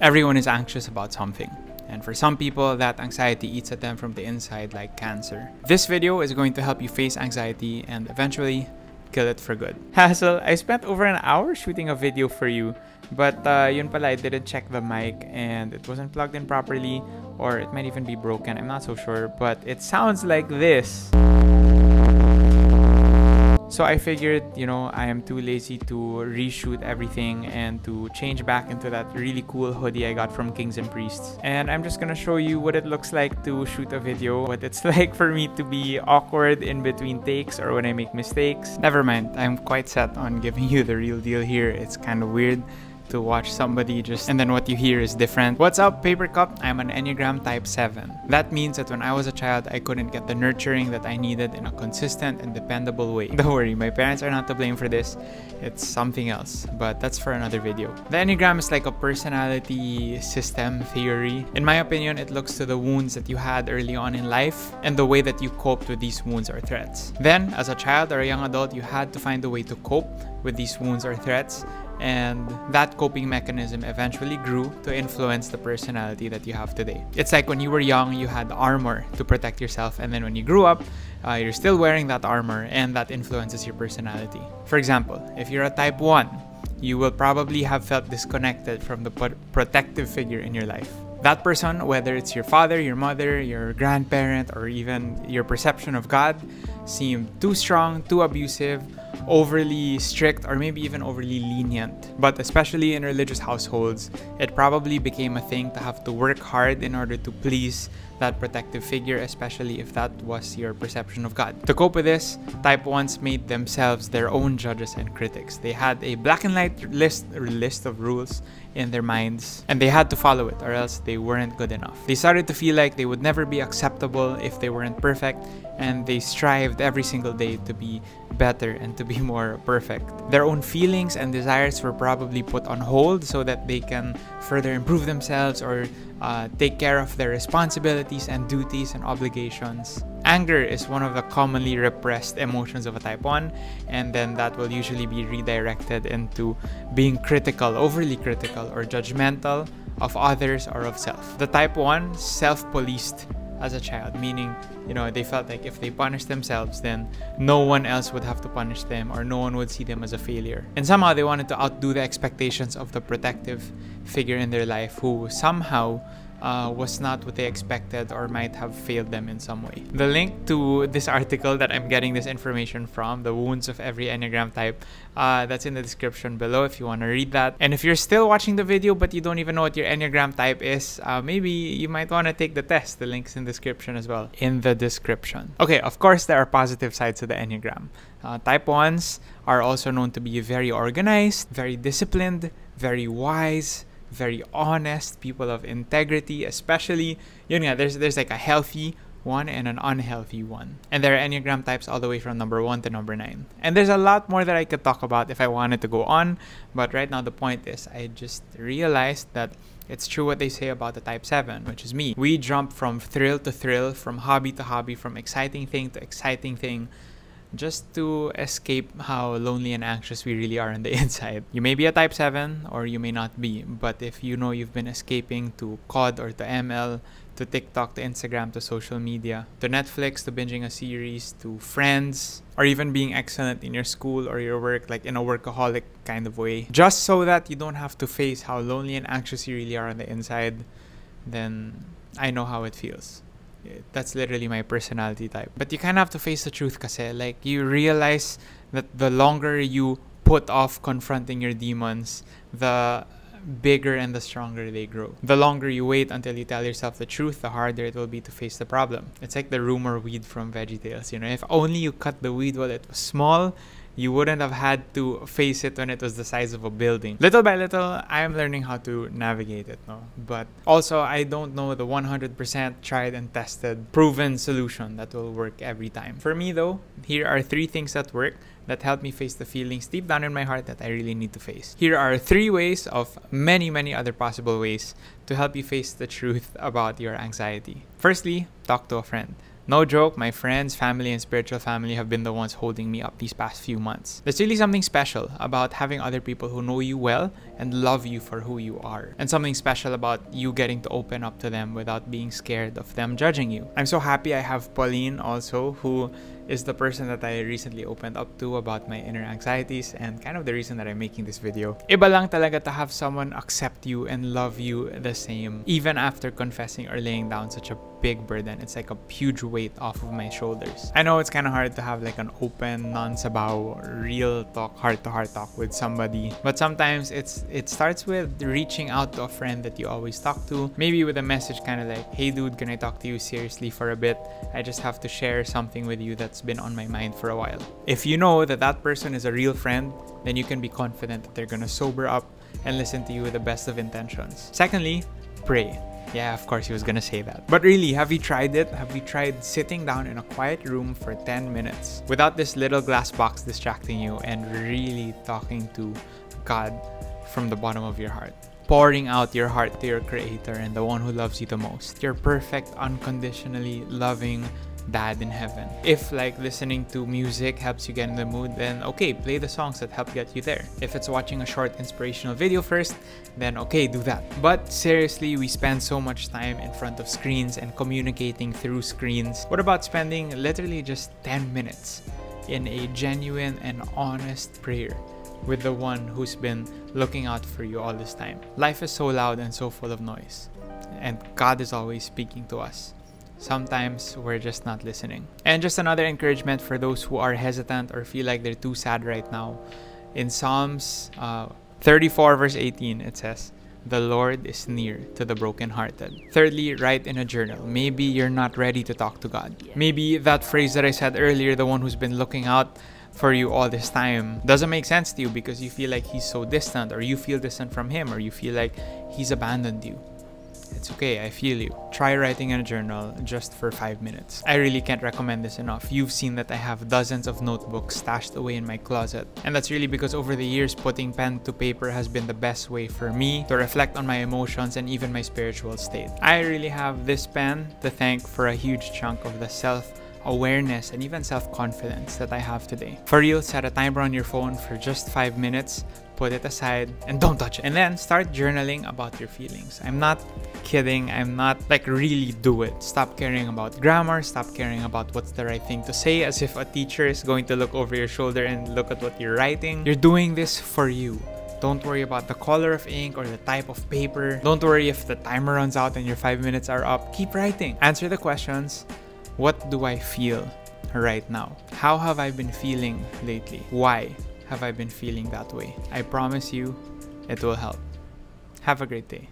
Everyone is anxious about something. And for some people, that anxiety eats at them from the inside like cancer. This video is going to help you face anxiety and eventually kill it for good. Hassle, I spent over an hour shooting a video for you, but yun pala, I didn't check the mic and it wasn't plugged in properly, or it might even be broken, I'm not so sure, but it sounds like this. So I figured, you know, I am too lazy to reshoot everything and to change back into that really cool hoodie I got from Kings and Priests. And I'm just gonna show you what it looks like to shoot a video, what it's like for me to be awkward in between takes or when I make mistakes. Never mind, I'm quite set on giving you the real deal here. It's kind of weird to watch somebody just and then what you hear is different. What's up, Paper Cup? I'm an Enneagram Type 7. That means that when I was a child, I couldn't get the nurturing that I needed in a consistent and dependable way. Don't worry, my parents are not to blame for this. It's something else, but that's for another video. The Enneagram is like a personality system theory. In my opinion, it looks to the wounds that you had early on in life and the way that you coped with these wounds or threats. Then, as a child or a young adult, you had to find a way to cope with these wounds or threats, and that coping mechanism eventually grew to influence the personality that you have today. It's like when you were young, you had armor to protect yourself, and then when you grew up, you're still wearing that armor, and that influences your personality. For example, if you're a Type 1, you will probably have felt disconnected from the protective figure in your life. That person, whether it's your father, your mother, your grandparent, or even your perception of God, seemed too strong, too abusive, overly strict, or maybe even overly lenient. But especially in religious households, it probably became a thing to have to work hard in order to please that protective figure, especially if that was your perception of God. To cope with this, Type 1s made themselves their own judges and critics. They had a black and white list of rules in their minds, and they had to follow it or else they weren't good enough. They started to feel like they would never be acceptable if they weren't perfect, and they strived every single day to be better and to be more perfect. Their own feelings and desires were probably put on hold so that they can further improve themselves or take care of their responsibilities and duties and obligations. Anger is one of the commonly repressed emotions of a Type 1, and then that will usually be redirected into being critical, overly critical, or judgmental of others or of self. The Type 1 self-policed as a child, meaning, you know, they felt like if they punished themselves, then no one else would have to punish them or no one would see them as a failure. And somehow they wanted to outdo the expectations of the protective figure in their life who somehow was not what they expected or might have failed them in some way. The link to this article that I'm getting this information from, The Wounds of Every Enneagram Type, that's in the description below if you want to read that. And if you're still watching the video but you don't even know what your Enneagram type is, maybe you might want to take the test. The link's in the description as well. In the description. Okay, of course there are positive sides to the Enneagram. Type 1s are also known to be very organized, very disciplined, very wise, very honest, people of integrity, especially, you know, there's like a healthy one and an unhealthy one. And there are Enneagram types all the way from number 1 to number 9. And there's a lot more that I could talk about if I wanted to go on, but right now the point is I just realized that it's true what they say about the Type 7, which is me. We jump from thrill to thrill, from hobby to hobby, from exciting thing to exciting thing, just to escape how lonely and anxious we really are on the inside. You may be a Type 7 or you may not be, but if you know you've been escaping to COD or to ML, to TikTok, to Instagram, to social media, to Netflix, to binging a series, to friends, or even being excellent in your school or your work, like in a workaholic kind of way, just so that you don't have to face how lonely and anxious you really are on the inside, then I know how it feels. That's literally my personality type. But you kind of have to face the truth kasi, like, you realize that the longer you put off confronting your demons, the bigger and the stronger they grow. The longer you wait until you tell yourself the truth, the harder it will be to face the problem. It's like the rumor weed from VeggieTales, you know, if only you cut the weed while it was small, you wouldn't have had to face it when it was the size of a building. Little by little, I am learning how to navigate it, no? But also, I don't know the 100% tried and tested, proven solution that will work every time. For me though, here are 3 things that work that help me face the feelings deep down in my heart that I really need to face. Here are 3 ways of many other possible ways to help you face the truth about your anxiety. Firstly, talk to a friend. No joke, my friends, family, and spiritual family have been the ones holding me up these past few months. There's really something special about having other people who know you well and love you for who you are. And something special about you getting to open up to them without being scared of them judging you. I'm so happy I have Pauline also, who is the person that I recently opened up to about my inner anxieties and kind of the reason that I'm making this video. Iba lang talaga to have someone accept you and love you the same, even after confessing or laying down such a big burden. It's like a huge weight off of my shoulders. I know it's kind of hard to have like an open, non-sabaw, real talk, heart-to-heart talk with somebody, but sometimes it starts with reaching out to a friend that you always talk to, maybe with a message kind of like, hey dude, can I talk to you seriously for a bit? I just have to share something with you that's been on my mind for a while. If you know that that person is a real friend, then you can be confident that they're gonna sober up and listen to you with the best of intentions. Secondly, pray. Yeah, of course he was gonna say that. But really, have you tried it? Have you tried sitting down in a quiet room for 10 minutes without this little glass box distracting you and really talking to God from the bottom of your heart? Pouring out your heart to your Creator and the one who loves you the most. Your perfect, unconditionally loving Dad in heaven. If like listening to music helps you get in the mood, then okay, play the songs that help get you there. If it's watching a short inspirational video first, then okay, do that. But seriously, we spend so much time in front of screens and communicating through screens. What about spending literally just 10 minutes in a genuine and honest prayer with the one who's been looking out for you all this time? Life is so loud and so full of noise, and God is always speaking to us. Sometimes we're just not listening. And just another encouragement for those who are hesitant or feel like they're too sad right now. In Psalms 34 verse 18, it says, "The Lord is near to the brokenhearted." Thirdly, write in a journal. Maybe you're not ready to talk to God. Maybe that phrase that I said earlier, the one who's been looking out for you all this time, doesn't make sense to you because you feel like he's so distant, or you feel distant from him, or you feel like he's abandoned you. It's okay, I feel you. Try writing in a journal just for 5 minutes. I really can't recommend this enough. You've seen that I have dozens of notebooks stashed away in my closet. And that's really because over the years, putting pen to paper has been the best way for me to reflect on my emotions and even my spiritual state. I really have this pen to thank for a huge chunk of the self-awareness and even self-confidence that I have today. For real, set a timer on your phone for just 5 minutes, put it aside, and don't touch it. And then start journaling about your feelings. I'm not kidding. I'm not like, really do it. Stop caring about grammar. Stop caring about what's the right thing to say, as if a teacher is going to look over your shoulder and look at what you're writing. You're doing this for you. Don't worry about the color of ink or the type of paper. Don't worry if the timer runs out and your 5 minutes are up. Keep writing. Answer the questions. What do I feel right now? How have I been feeling lately? Why have I been feeling that way? I promise you, it will help. Have a great day.